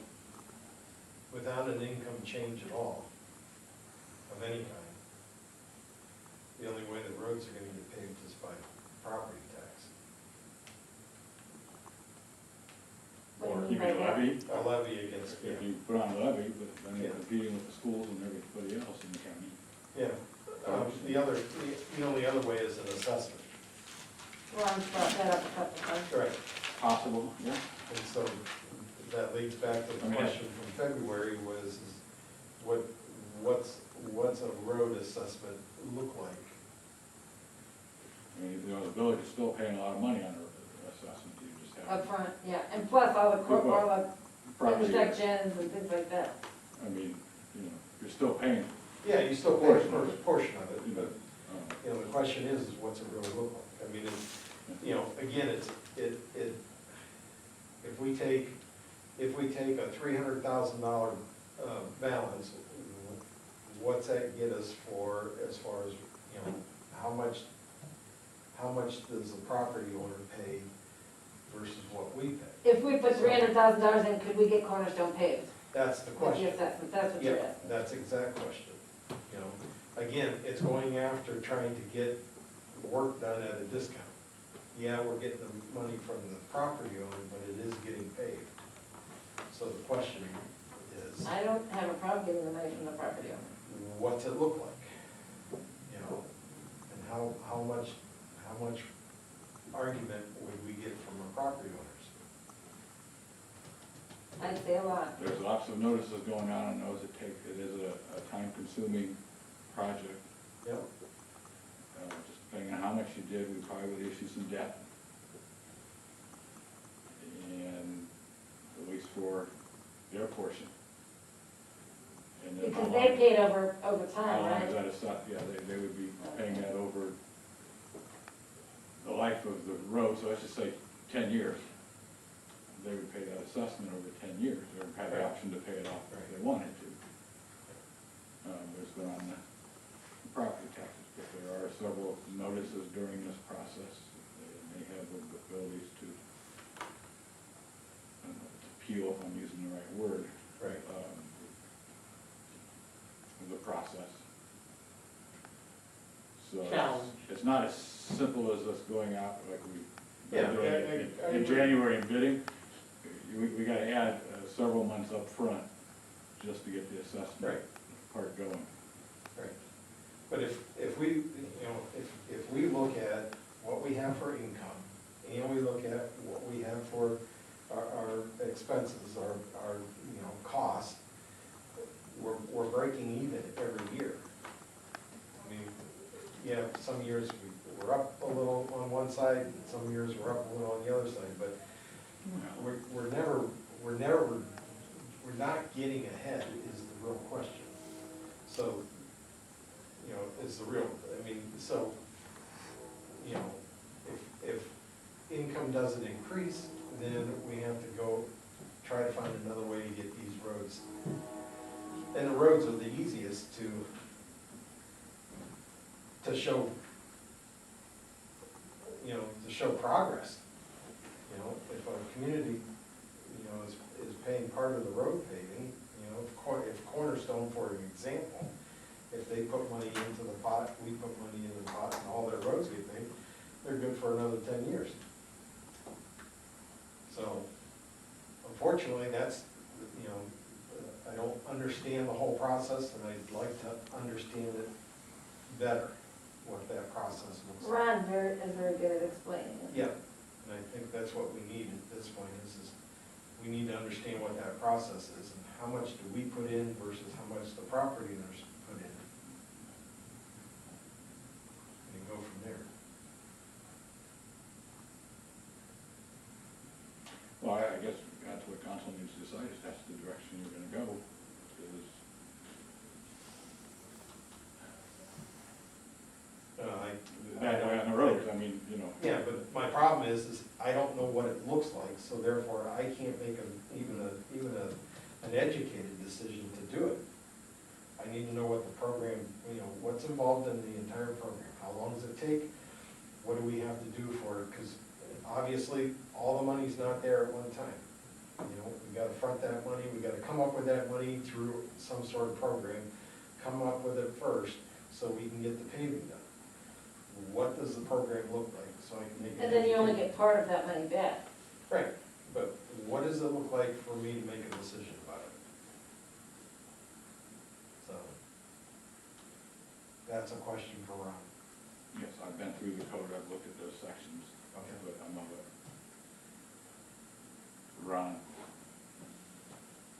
without an income change at all of any kind, the only way the roads are gonna get paved is by property tax. What do you Or mean you by can that? levy, A levy against, if you put on a levy, but then you're Yeah. competing with the schools and everybody else in the county. yeah. The only other way is an assessment. Ron's brought that up a couple times. Correct. Possible, yeah. And so that leads back to I the mean, question from February was, what's a road assessment look like? I mean, you know, the village is still paying a lot of money on the assessment, you just have. Up front, yeah, and plus all the, all the Property. intersections and things like that. I mean, you know, you're still paying, Yeah, you still pay a portion of it, but You know, the question is what's it really look like? I mean, it's, you know, again, if we take a $300,000 balance, what's that get us for, as far as, you know, how much does the property owner pay versus what we pay? If we put $300,000 in, could we get Cornerstone paved? That's the With question. the assessment, that's what you're Yeah, asking. that's the exact question. You know, again, it's going after trying to get work done at a discount. Yeah, we're getting the money from the property owner, but it is getting paid. So the question is, I don't have a problem getting the money from the property owner. what's it look like? You know, and how much argument would we get from our property owners? I'd say a lot. There's lots of notices going on, and those it is a time-consuming project. Yep. Just depending on how much you did, we probably would issue some debt. And at least for their portion. And then Because they paid over How time, long is right? that aside? Yeah, they would be paying that over the life of the road, so let's just say 10 years. They would pay that assessment over 10 years, or have the option to pay it off if they wanted to. There's been on the property taxes, but there are several notices during this process. They have the abilities to appeal, if I'm using the right word. Right. The process. So Challenge. it's not as simple as us going out like we Yeah, doing I in agree. January and bidding. We gotta add several months up front just to get the assessment Right. part going. Right. But if we, you know, if we look at what we have for income, and we look at what we have for our expenses, our, you know, costs, we're breaking even every year. I mean, yeah, some years we're up a little on one side, and some years we're up a little on the other side, but we're not getting ahead is the real question. So, you know, is the real, I mean, so, you know, if income doesn't increase, then we have to go try to find another way to get these roads. And the roads are the easiest to show, you know, to show progress. You know, if a community, you know, is paying part of the road paving, you know, if Cornerstone, for an example, if they put money into the pot, we put money into the pot, and all their roads get paved, they're good for another 10 years. So, unfortunately, that's, you know, I don't understand the whole process, and I'd like to understand it better, what that process looks like. Ron is very good at explaining it. Yeah, and I think that's what we need at this point, is we need to understand what that process is, and how much do we put in versus how much the property owners put in. And go from there. Well, I guess that's what council needs to decide, is that's the direction you're gonna go, is that way on the roads, I mean, you know. Yeah, but my problem is I don't know what it looks like, so therefore I can't make even an educated decision to do it. I need to know what the program, you know, what's involved in the entire program, how long does it take? What do we have to do for it? Because obviously, all the money's not there at one time. You know, we gotta front that money, we gotta come up with that money through some sort of program, come up with it first, so we can get the paving done. What does the program look like, so I can make it. And then you only get part of that money back. Right, but what does it look like for me to make a decision about it? So, that's a question for Ron. Yes, I've been through the code, I've looked at those sections, Okay. but I'm not Ron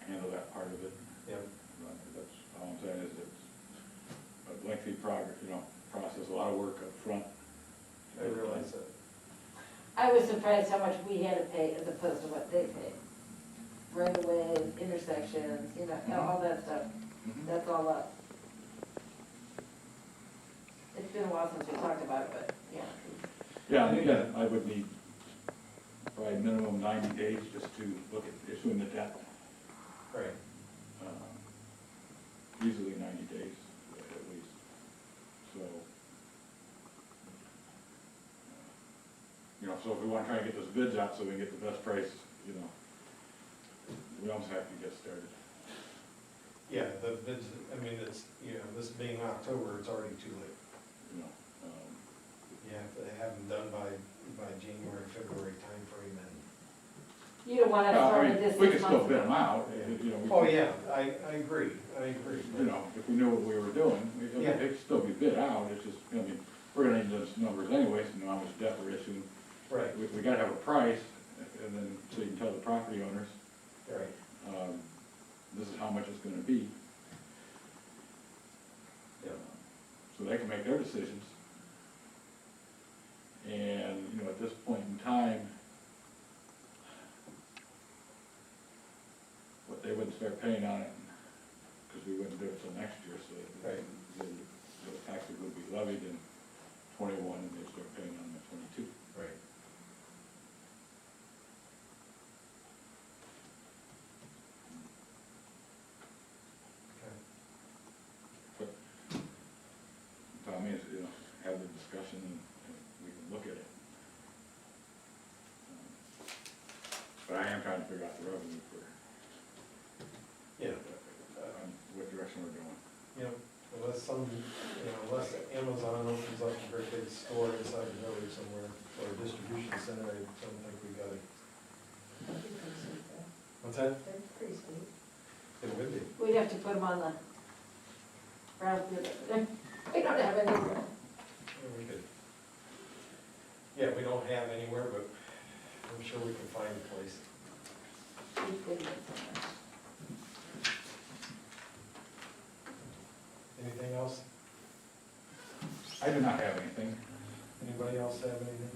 handle that part of it. Yep. That's all I'm saying, is it's a lengthy process, a lot of work up front. I realize that. I was surprised how much we had to pay as opposed to what they paid. Right away, intersections, you know, all that stuff, Mhm. that's all up. It's been a while since we talked about it, but, yeah. Yeah, and again, I would need probably minimum 90 days just to look at issuing the debt. Right. Easily 90 days at least. So, so if we want to try and get those bids out so we can get the best price, we almost have to get started. Yeah, the bids, I mean, it's, this being October, it's already too late. You know, You have to have them done by January, February timeframe and. You don't wanna well, start I with mean, this we 6 could still months bid them ago. out. Oh, yeah, I agree, I agree. If we knew what we were doing, Yeah. it could still be bid out. It's just, we're going to need those numbers anyway, so know how much debt we're issuing. Right, We got to have a price, and then, so you can tell the property owners, right, this is how much it's gonna be. yeah, So they can make their decisions. And, at this point in time, what they wouldn't start paying on it, because we wouldn't do it till next year, so Right. the taxes would be levied in 21, and they'd start paying on the 22. right. Okay. But, Tommy is, have the discussion and we can look at it. But I am trying to figure out the revenue for, Yeah, what direction we're going. unless unless Amazon opens up a very big store inside the village somewhere, or a distribution center, I don't think we got it. That'd be pretty sweet, though. What's that? That'd be pretty sweet. It would be. We'd have to put them on the route, we don't have any room. Yeah, we could. Yeah, we don't have anywhere, but I'm sure we can find a place. We could get somewhere. Anything else? I do not have anything. Anybody else have anything?